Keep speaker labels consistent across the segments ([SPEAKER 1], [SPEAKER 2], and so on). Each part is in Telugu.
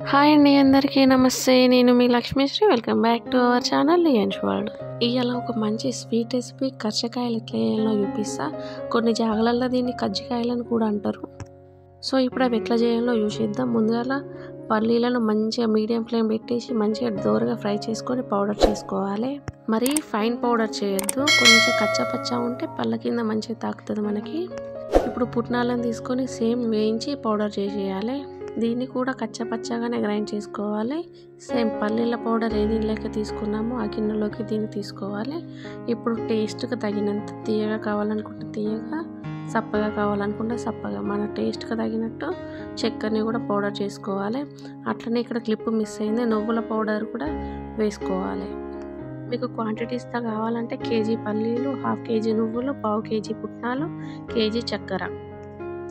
[SPEAKER 1] హాయ్ అండి, అందరికీ నమస్తే. నేను మీ Lakshmisri. Welcome back to our channel lions world. ఇవాళ ఒక మంచి స్వీట్ రెసిపీ కజ్జికాయలు ఎట్లా చేయాలో చూపిస్తా. కొన్ని జాగలల్లో దీన్ని కజ్జికాయలని కూడా అంటారు. సో ఇప్పుడు అవి ఎట్లా చేయాలో చూసేద్దాం. ముందుగా పల్లీలను మంచిగా మీడియం ఫ్లేమ్ పెట్టేసి మంచిగా దోరగా ఫ్రై చేసుకొని పౌడర్ చేసుకోవాలి. మరి ఫైన్ పౌడర్ చేయొద్దు, కొంచెం కచ్చపచ్చా ఉంటే పళ్ళ కింద మంచిగా తాకుతుంది మనకి. ఇప్పుడు పుట్నాలను తీసుకొని సేమ్ వేయించి పౌడర్ చేసేయాలి. దీన్ని కూడా కచ్చపచ్చగానే గ్రైండ్ చేసుకోవాలి. సేమ్ పల్లీల పౌడర్ ఏది లేక తీసుకున్నామో ఆ గిన్నెలోకి దీన్ని తీసుకోవాలి. ఇప్పుడు టేస్ట్కి తగినంత తీయగా కావాలనుకుంటే తీయగా, సప్పగా కావాలనుకుంటే సప్పగా, మన టేస్ట్కి తగినట్టు చక్కెరని కూడా పౌడర్ చేసుకోవాలి. అట్లనే ఇక్కడ క్లిప్ మిస్ అయింది, నువ్వుల పౌడర్ కూడా వేసుకోవాలి. మీకు క్వాంటిటీస్తో కావాలంటే కేజీ పల్లీలు, హాఫ్ కేజీ నువ్వులు, పావు కేజీ పుట్నాలు, కేజీ చక్కెర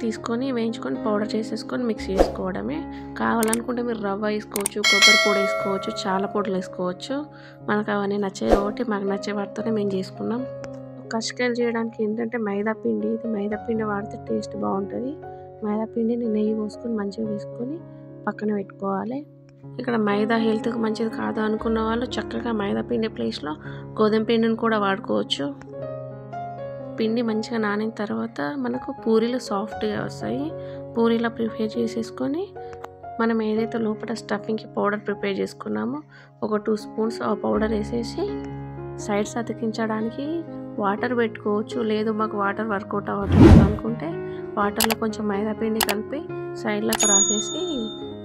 [SPEAKER 1] తీసుకొని వేయించుకొని పౌడర్ చేసేసుకొని మిక్స్ చేసుకోవడమే. కావాలనుకుంటే మీరు రవ్వ వేసుకోవచ్చు, కొబ్బరి పొడి వేసుకోవచ్చు, చాలా పొడులు వేసుకోవచ్చు. మనకు అవన్నీ నచ్చాయి కాబట్టి మాకు నచ్చే వాటితోనే మేము చేసుకున్నాం. కజ్జికాయలు చేయడానికి ఏంటంటే మైదా పిండి, ఇది మైదా పిండి వాడితే టేస్ట్ బాగుంటుంది. మైదా పిండిని నెయ్యి పోసుకొని మంచిగా వేసుకొని పక్కన పెట్టుకోవాలి. ఇక్కడ మైదా హెల్త్కి మంచిది కాదు అనుకున్న వాళ్ళు చక్కగా మైదా పిండి ప్లేస్లో గోధుమ పిండిని కూడా వాడుకోవచ్చు. పిండి మంచిగా నానిన తర్వాత మనకు పూరీలు సాఫ్ట్గా వస్తాయి. పూరీలా ప్రిపేర్ చేసేసుకొని మనం ఏదైతే లోపల స్టఫింగ్కి పౌడర్ ప్రిపేర్ చేసుకున్నామో ఒక 2 స్పూన్స్ ఆ పౌడర్ వేసేసి సైడ్స్ అతికించడానికి వాటర్ పెట్టుకోవచ్చు. లేదు మాకు వాటర్ వర్కౌట్ అవ్వట్లేదు అనుకుంటే వాటర్లో కొంచెం మైదా పిండి కలిపి సైడ్లకు రాసేసి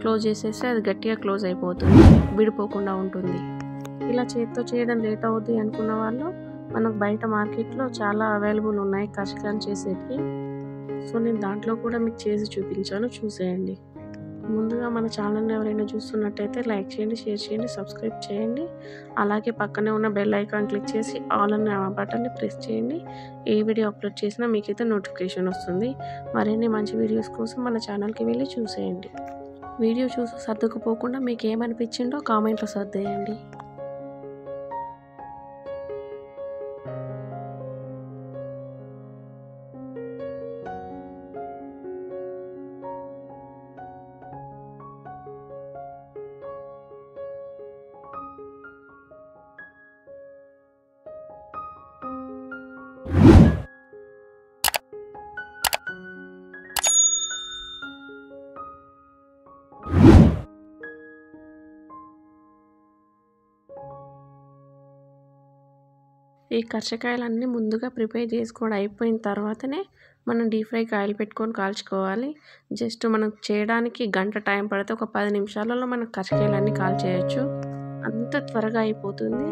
[SPEAKER 1] క్లోజ్ చేసేస్తే అది గట్టిగా క్లోజ్ అయిపోతుంది, విడిపోకుండా ఉంటుంది. ఇలా చేతితో చేయడం లేట్ అవుద్ది అనుకున్న వాళ్ళు మనకు బయట మార్కెట్లో చాలా అవైలబుల్ ఉన్నాయి కజ్జికాయలు చేసేటివి. సో నేను దాంట్లో కూడా మీకు చేసి చూపించాను, చూసేయండి. ముందుగా మన ఛానల్ని ఎవరైనా చూస్తున్నట్టయితే లైక్ చేయండి, షేర్ చేయండి, సబ్స్క్రైబ్ చేయండి. అలాగే పక్కనే ఉన్న బెల్ ఐకాన్ క్లిక్ చేసి ఆల్ అనే బటన్ని ప్రెస్ చేయండి. ఏ వీడియో అప్లోడ్ చేసినా మీకైతే నోటిఫికేషన్ వస్తుంది. మరిన్ని మంచి వీడియోస్ కోసం మన ఛానల్కి వెళ్ళి చూసేయండి. వీడియో చూసి సర్దుకుపోకుండా మీకు ఏమనిపించిందో కామెంట్లో సర్దేయండి. ఈ కజ్జికాయలన్నీ ముందుగా ప్రిపేర్ చేసుకోవడం అయిపోయిన తర్వాతనే మనం డీప్ ఫ్రైకి ఆయిల్ పెట్టుకొని కాల్చుకోవాలి. జస్ట్ మనం చేయడానికి గంట టైం పడితే ఒక 10 నిమిషాలలో మనం కజ్జికాయలన్నీ కాల్చేయచ్చు. అంత త్వరగా అయిపోతుంది.